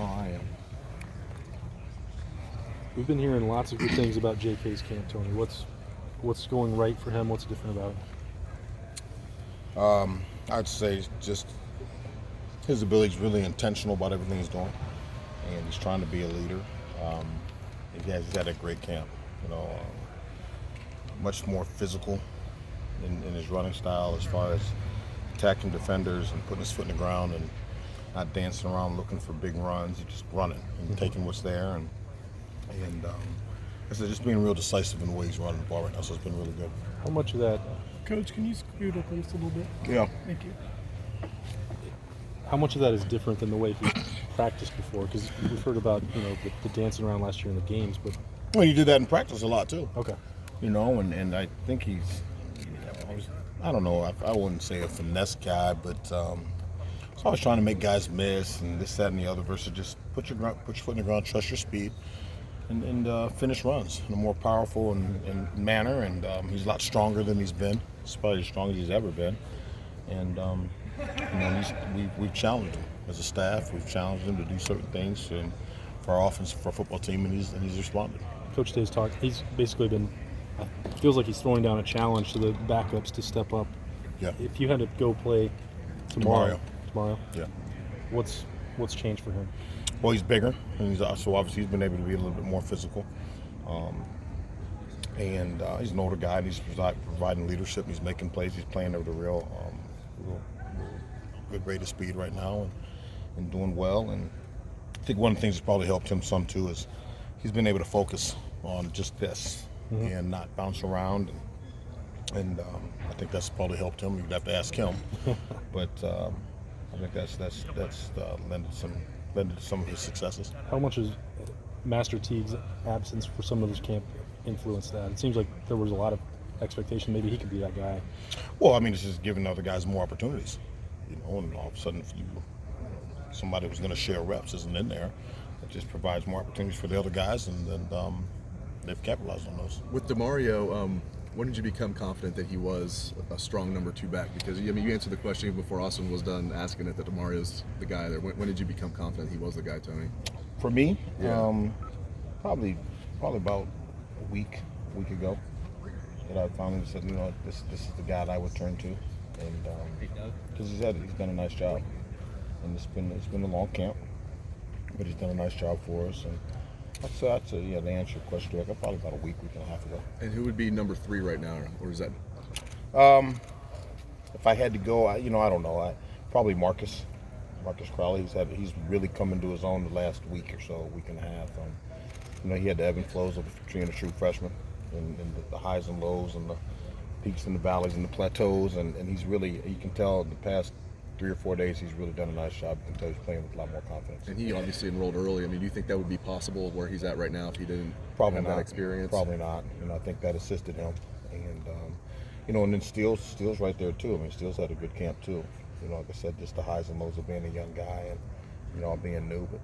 I am. We've been hearing lots of good things about JK's camp, Tony. What's going right for him? What's different about it? I'd say just his ability is really intentional about everything he's doing, and he's trying to be a leader. He's had a great camp. Much more physical in his running style as far as attacking defenders and putting his foot in the ground and not dancing around looking for big runs. He's just running and taking what's there and just being real decisive in the way he's running the ball right now. So it's been really good. How much of that? Coach, can you scoot up just a little bit? Yeah. Thank you. How much of that is different than the way he practiced before? Because we've heard about the dancing around last year in the games, but Well, he did that in practice a lot too. okay. And I think I don't know, I wouldn't say a finesse guy, but he's always trying to make guys miss and this, that, and the other versus just put your foot in the ground, trust your speed, and finish runs in a more powerful and manner. And he's a lot stronger than he's been. He's probably as strong as he's ever been. And we've challenged him as a staff. We've challenged him to do certain things for our offense, for our football team, and he's responded. Coach Day's talked. He's basically been. Feels like he's throwing down a challenge to the backups to step up. Yeah. If you had to go play tomorrow. Yeah. What's changed for him? Well, he's bigger, and he's obviously he's been able to be a little bit more physical. And he's an older guy, and he's providing leadership. He's making plays. He's playing at a real good rate of speed right now, and doing well. And I think one of the things that's probably helped him some too is he's been able to focus on just this and not bounce around. And I think that's probably helped him. You'd have to ask him, but I think that's lended to some of his successes. How much has Master Teague's absence for some of his camp influenced that? It seems like there was a lot of expectation. Maybe he could be that guy. Well, I mean, it's just giving other guys more opportunities, and all of a sudden, if somebody who's going to share reps isn't in there, it just provides more opportunities for the other guys, and they've capitalized on those. With DeMario, when did you become confident that he was a strong number 2 back? Because you answered the question even before Austin was done asking it that DeMario's the guy there. When did you become confident he was the guy, Tony? For me, Yeah. probably about a week ago, that I finally said, this is the guy that I would turn to, and because he's done a nice job, and it's been a long camp, but he's done a nice job for us. And I'd say, to answer your question, probably about a week and a half ago. And who would be number 3 right now, or is that? If I had to go, I don't know. Probably Marcus Crowley. He's really come into his own the last week or so, week and a half. He had the ebb and flows of being a true freshman, and the highs and lows, and the peaks and the valleys and the plateaus, and he's really, you can tell the past 3 or 4 days he's really done a nice job. You can tell he's playing with a lot more confidence. And he obviously enrolled early. I mean, do you think that would be possible where he's at right now if he didn't have that experience? Probably not. I think that assisted him. And and then Steele's right there too. I mean, Steele's had a good camp too. Like I said, just the highs and lows of being a young guy and being new. But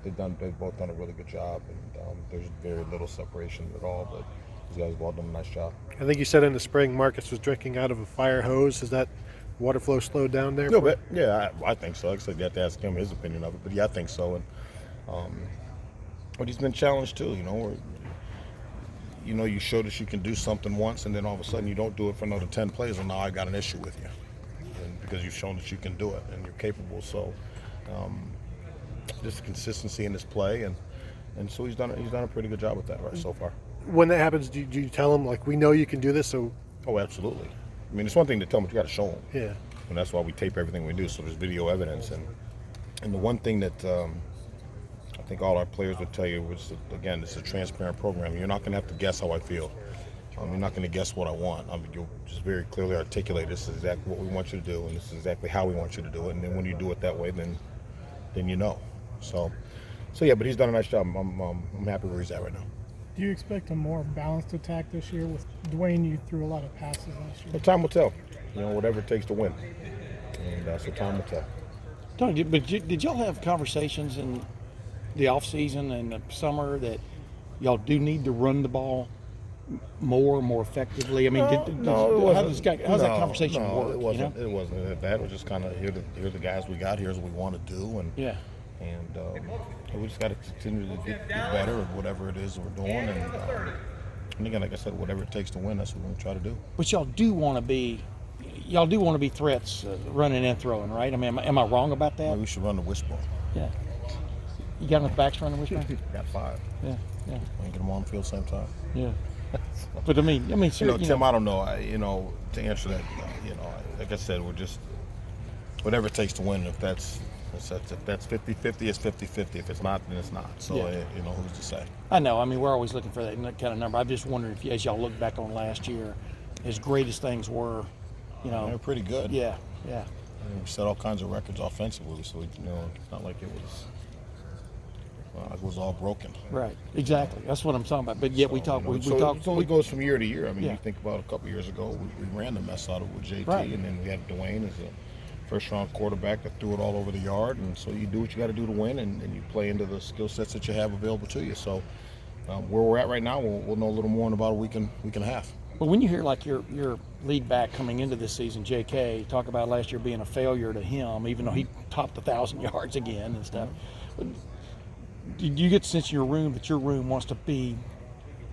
they've both done a really good job, and there's very little separation at all. But these guys have all done a nice job. I think you said in the spring Marcus was drinking out of a fire hose. Is that water flow slowed down there? A little bit. Yeah, I think so. Like I said, you have to ask him his opinion of it. But yeah, I think so. And but he's been challenged too. You showed us you can do something once, and then all of a sudden you don't do it for another 10 plays, and now I got an issue with you, and because you've shown that you can do it and you're capable. So just consistency in his play, and so he's done a pretty good job with that so far. When that happens, do you tell him, like, we know you can do this? So. Oh, absolutely. I mean, it's one thing to tell him, but you got to show him. Yeah. And that's why we tape everything we do, so there's video evidence. And the one thing that I think all our players would tell you was that, again, it's a transparent program. You're not going to have to guess how I feel. You're not going to guess what I want. You'll just very clearly articulate, this is exactly what we want you to do, and this is exactly how we want you to do it. And then when you do it that way, then you know. So yeah, but he's done a nice job. I'm happy where he's at right now. Do you expect a more balanced attack this year? With Dwayne, you threw a lot of passes last year. But time will tell. Whatever it takes to win. And so time will tell. Tony, but did y'all have conversations in the off season and the summer that y'all do need to run the ball more effectively? I mean, how's that conversation work? It wasn't that. It was just kind of here the guys we got. Here's what we want to do, and yeah. And we just got to continue to get better at whatever it is we're doing. And again, like I said, whatever it takes to win, that's what we're going to try to do. But y'all do want to be threats, running and throwing, right? I mean, am I wrong about that? Maybe we should run the wishbone. Yeah. You got enough backs running the wishbone? Got 5. Yeah. We ain't get them on the field same time. Yeah. But I mean, sure, Tim, I don't know. To answer that, like I said, we're just whatever it takes to win. If that's 50-50, it's 50-50. If it's not, then it's not. So who's to say? I know. I mean, we're always looking for that kind of number. I'm just wondering if, as y'all look back on last year, as great as things were, They're pretty good. Yeah. We set all kinds of records offensively, so it's not like it was all broken. Right. Exactly. That's what I'm talking about. But yet we talk. It only goes from year to year. I mean, Yeah. you think about a couple years ago, we ran the mess out of it with JT, Right. and then we had Dwayne as a first-round quarterback that threw it all over the yard. And so you do what you got to do to win, and you play into the skill sets that you have available to you. So where we're at right now, we'll know a little more in about a week and a half. But when you hear like your lead back coming into this season, J.K., talk about last year being a failure to him, even though he topped 1,000 yards again and stuff. Do you get the sense in your room that your room wants to be,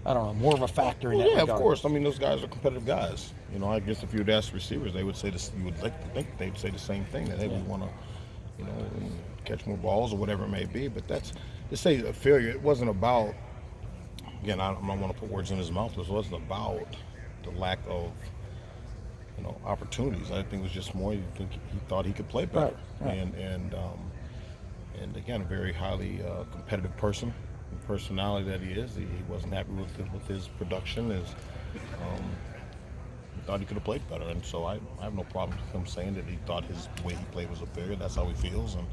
I don't know, more of a factor in that regard? Of course. I mean, those guys are competitive guys. I guess if you would ask receivers, they would say this. You would like to think they'd say the same thing, that hey, we want to, catch more balls or whatever it may be. But to say a failure, it wasn't about. Again, I don't want to put words in his mouth. It wasn't about the lack of, opportunities. I think it was just more. He thought he could play better, Right. And again, a very highly competitive person, the personality that he is. He wasn't happy with his production. He thought he could have played better, and so I have no problem with him saying that he thought his way he played was a failure. That's how he feels, and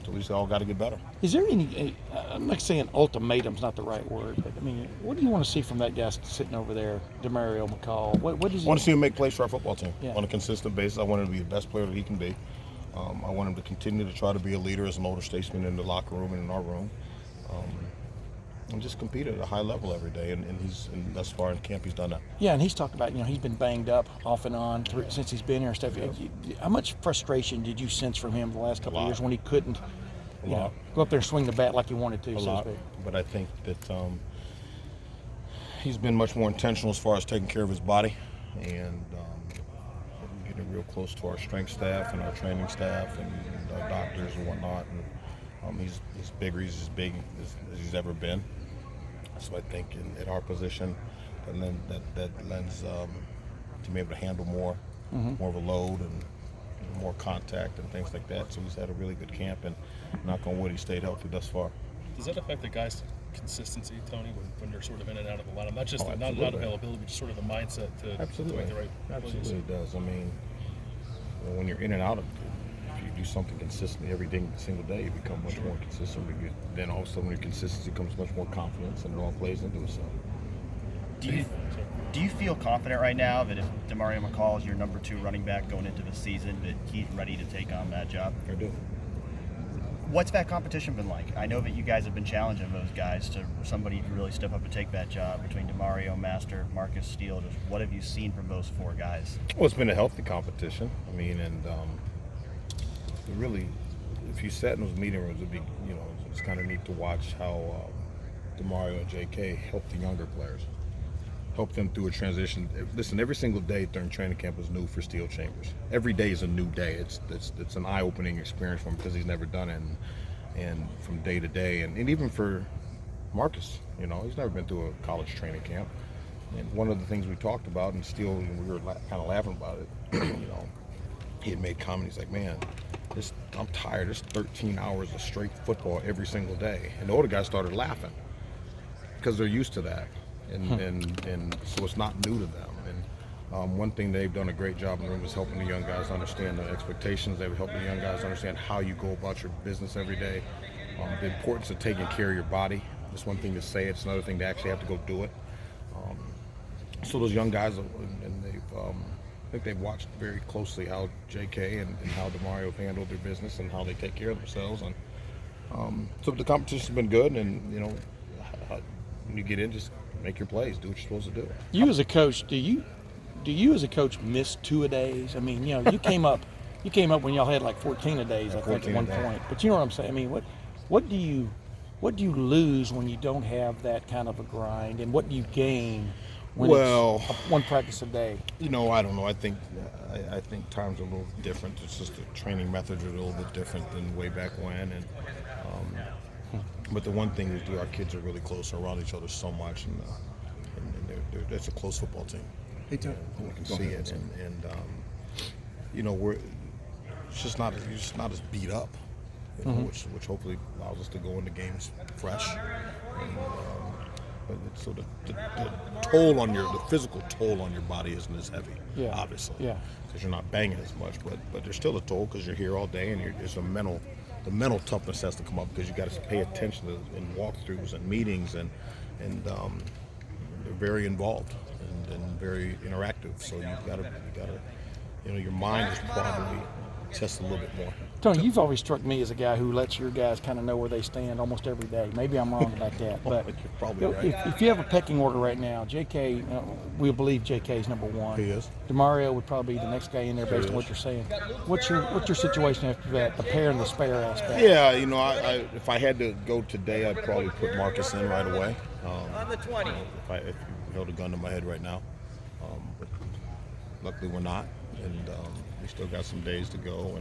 so we just all got to get better. Is there any, I'm not saying ultimatum's not the right word, but I mean, what do you want to see from that guy sitting over there, DeMario McCall? What does he I want to see him make plays for our football team Yeah. on a consistent basis. I want him to be the best player that he can be. I want him to continue to try to be a leader as an older statesman in the locker room and in our room. And just compete at a high level every day. And thus far in camp, he's done that. Yeah, and he's talked about, he's been banged up off and on since he's been here and stuff. How much frustration did you sense from him the last couple of years when he couldn't, go up there and swing the bat like he wanted to? A lot. But I think that he's been much more intentional as far as taking care of his body and getting real close to our strength staff and our training staff and our doctors and whatnot. And he's bigger. He's as big as he's ever been. So I think at our position, and then that lends to be able to handle more of a load and more contact and things like that. So he's had a really good camp, and knock on wood, he stayed healthy thus far. Does that affect the guys' consistency, Tony, when they're sort of in and out of the lineup? Not just not absolutely. availability, but just sort of the mindset to make the right plays? Absolutely it does. I mean, when you're in and out of if you do something consistently every single day, you become much more consistent. But then all of a sudden, your consistency comes much more confidence, and it all plays into it. So. Do you feel confident right now that if DeMario McCall is your number 2 running back going into the season, that he's ready to take on that job? I do. What's that competition been like? I know that you guys have been challenging those guys to somebody to really step up and take that job between DeMario, Master, Marcus Steele. Just what have you seen from those 4 guys? Well, it's been a healthy competition. I mean, and really, if you sat in those meeting rooms, it'd be, it's kind of neat to watch how DeMario and JK help the younger players. Help them through a transition. Listen, every single day during training camp is new for Steel Chambers. Every day is a new day. It's an eye-opening experience for him because he's never done it, and from day to day, and even for Marcus, he's never been through a college training camp. And one of the things we talked about, and Steel, we were kind of laughing about it. He had made comments like, "Man, I'm tired. It's 13 hours of straight football every single day," and the older guys started laughing because they're used to that. And so it's not new to them. And one thing they've done a great job in the room is helping the young guys understand the expectations. They've helped the young guys understand how you go about your business every day. The importance of taking care of your body. It's one thing to say it, it's another thing to actually have to go do it. So those young guys, and they've, I think they've watched very closely how JK and how DeMario have handled their business and how they take care of themselves. And so the competition's been good, and when you get in, just make your plays, do what you're supposed to do. You as a coach, do you as a coach miss 2-a-days? I mean, you came up You came up when y'all had like 14 a days, I think, at 14 one a day. point. But you know what I'm saying? I mean, what do you lose when you don't have that kind of a grind, and what do you gain when Well, it's one practice a day? You know, I don't know. I think times are a little different. It's just the training methods are a little bit different than way back when. And but the one thing is, our kids are really close around each other so much, and it's a close football team. Hey, Tom. You can see it, and you know, it's just not as beat up, you know, which hopefully allows us to go into games fresh. And, but so the toll on the physical toll on your body isn't as heavy, obviously, because you're not banging as much. But there's still a toll because you're here all day, and there's the mental toughness has to come up because you got to pay attention in walkthroughs and meetings, and they're very involved and very interactive. So you gotta, you know, your mind is probably test a little bit more. Tony, you've always struck me as a guy who lets your guys kind of know where they stand almost every day. Maybe I'm wrong about that, but You're probably right. if you have a pecking order right now, JK, we'll believe JK is number one. He is. DeMario would probably be the next guy in there based on what you're saying. What's your situation after that, the pair and the spare aspect? Yeah, you know, I if I had to go today, I'd probably put Marcus in right away. On the 20. If you held a gun to my head right now, but luckily we're not, and we still got some days to go,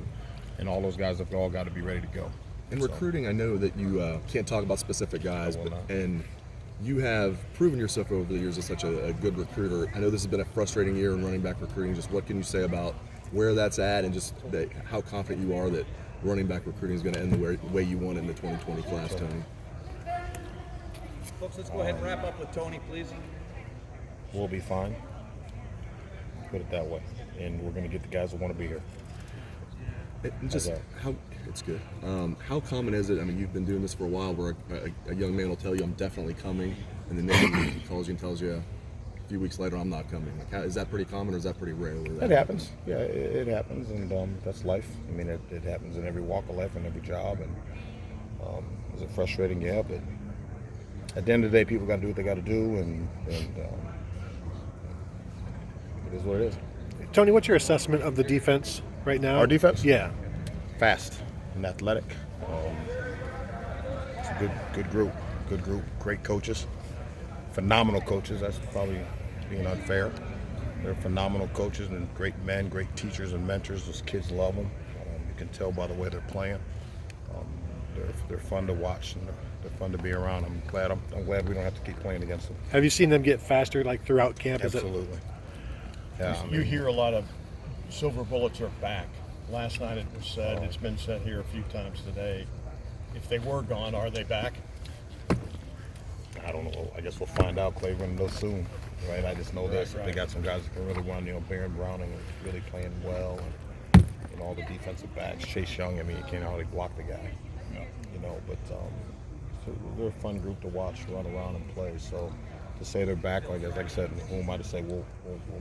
and all those guys have all got to be ready to go. In recruiting, I know that you can't talk about specific guys, and you have proven yourself over the years as such a good recruiter. I know this has been a frustrating year in running back recruiting. Just what can you say about where that's at, and just how confident you are that running back recruiting is going to end the way you want it in the 2020 class, Tony? Folks, let's go ahead and wrap up with Tony, please. We'll be fine. Put it that way, and we're going to get the guys that want to be here. And just how it's good. How common is it? I mean, you've been doing this for a while, where a young man will tell you, "I'm definitely coming," and then maybe he calls you and tells you a few weeks later, "I'm not coming." Like, is that pretty common, or is that pretty rare? It happens. Yeah, it happens, and that's life. I mean, it happens in every walk of life and every job. And is it frustrating? Yeah, but at the end of the day, people got to do what they got to do, and it is what it is. Tony, what's your assessment of the defense right now? Our defense? Yeah. Fast and athletic. It's a good group. Great coaches. Phenomenal coaches. That's probably being unfair. They're phenomenal coaches and great men, great teachers and mentors. Those kids love them. You can tell by the way they're playing. They're fun to watch, and they're fun to be around. I'm glad we don't have to keep playing against them. Have you seen them get faster, like throughout camp? Absolutely. Yeah, You hear a lot of silver bullets are back. Last night it was said, it's been said here a few times today, if they were gone, are they back? I don't know. I guess we'll find out. Clay, we're going to know soon, right? I just know this. They got some guys that can really run. You know, Baron Browning is really playing well, and you know, all the defensive backs. Chase Young, I mean, you can't hardly block the guy. You know, but so they're a fun group to watch, run around and play. So to say they're back, like I said, who am I to say? We'll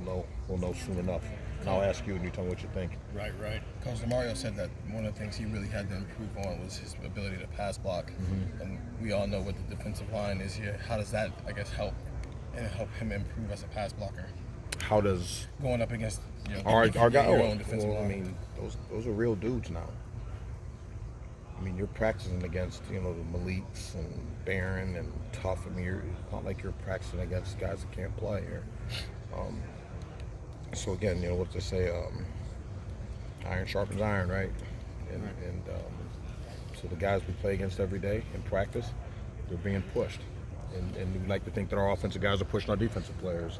know soon enough. And I'll ask you, and you tell me what you think. Right. Coach DeMario said that one of the things he really had to improve on was his ability to pass block. And we all know what the defensive line is here. How does that, I guess, help him improve as a pass blocker? How does Going up against our guy? your own defensive line. I mean, those are real dudes now. I mean, you're practicing against, you know, the Maliks and Barron and Tough. I mean, it's not like you're practicing against guys that can't play here. So again, you know what they say, iron sharpens iron, right? And so the guys we play against every day in practice, they're being pushed. And we like to think that our offensive guys are pushing our defensive players,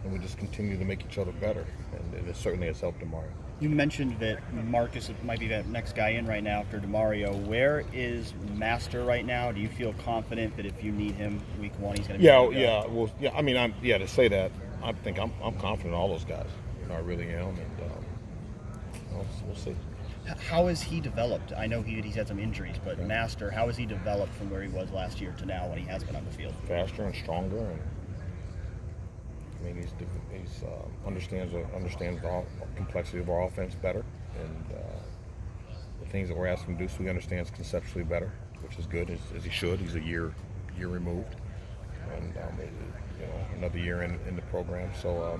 and we just continue to make each other better. And it certainly has helped DeMario. You mentioned that Marcus might be that next guy in right now after DeMario. Where is Master right now? Do you feel confident that if you need him week one, he's going to be able to go? I mean, to say that, I think I'm confident in all those guys. You know, I really am, and we'll see. How has he developed? I know he's had some injuries, but Master, how has he developed from where he was last year to now when he has been on the field? Faster and stronger, and I mean, he's understands the complexity of our offense better, and the things that we're asking him to do, so he understands conceptually better, which is good, as he should. He's a year removed, and you know, another year in the program. So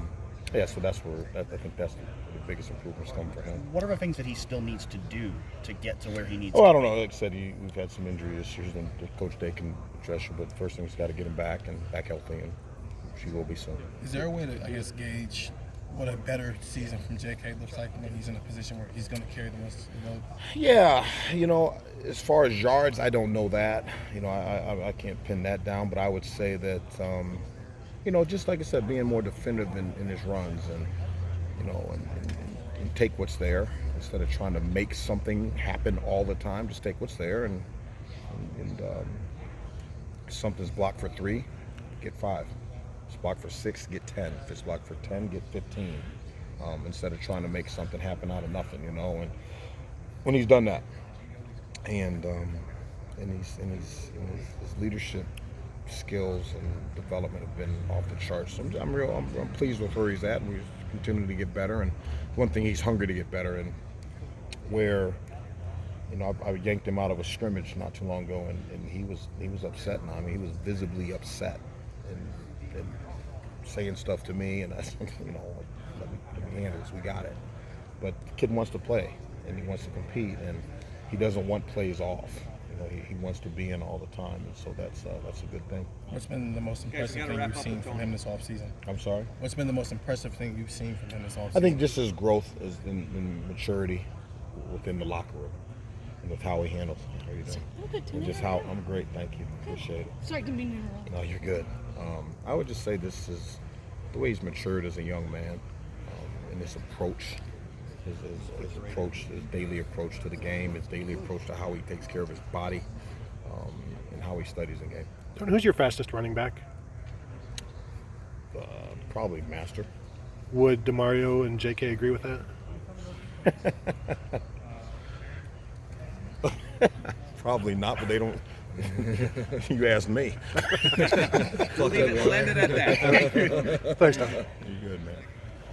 so that's where I think that's the biggest improvements come for him. What are the things that he still needs to do to get to where he needs Oh, to I don't be? know. Like I said, we've had some injury issues, and Coach Day can address you. But the first thing is got to get him back healthy, and she will be soon. Is there a way to, I guess, gauge what a better season from JK looks like when he's in a position where he's going to carry the most load? Yeah, as far as yards, I don't know that. I can't pin that down, but I would say that, just like I said, being more definitive in his runs and take what's there instead of trying to make something happen all the time. Just take what's there and if something's blocked for 3, get 5. If it's blocked for 6, get 10. If it's blocked for 10, get 15. Instead of trying to make something happen out of nothing, and when he's done that, and his leadership skills and development have been off the charts. So I'm pleased with where he's at, and we're continuing to get better. And one thing, he's hungry to get better. And where, I yanked him out of a scrimmage not too long ago, and he was upset now. I mean, he was visibly upset and saying stuff to me, and I said, let me handle this. We got it. But the kid wants to play, and he wants to compete, and he doesn't want plays off. He wants to be in all the time, and so that's a good thing. What's been the most impressive thing you've seen from him this offseason? I'm sorry? What's been the most impressive thing you've seen from him this offseason? I think just his growth is in maturity within the locker room and with how he handles it. How you doing? And just how I'm great, thank you. Appreciate it. Sorry to be interrupted. No, you're good. I would just say this is the way he's matured as a young man, and his approach. His approach, his daily approach to the game, his daily approach to how he takes care of his body, and how he studies the game. Who's your fastest running back? Probably Master. Would DeMario and JK agree with that? Probably not, but they don't. You asked me. Leave it landed at that. Thanks, Tom.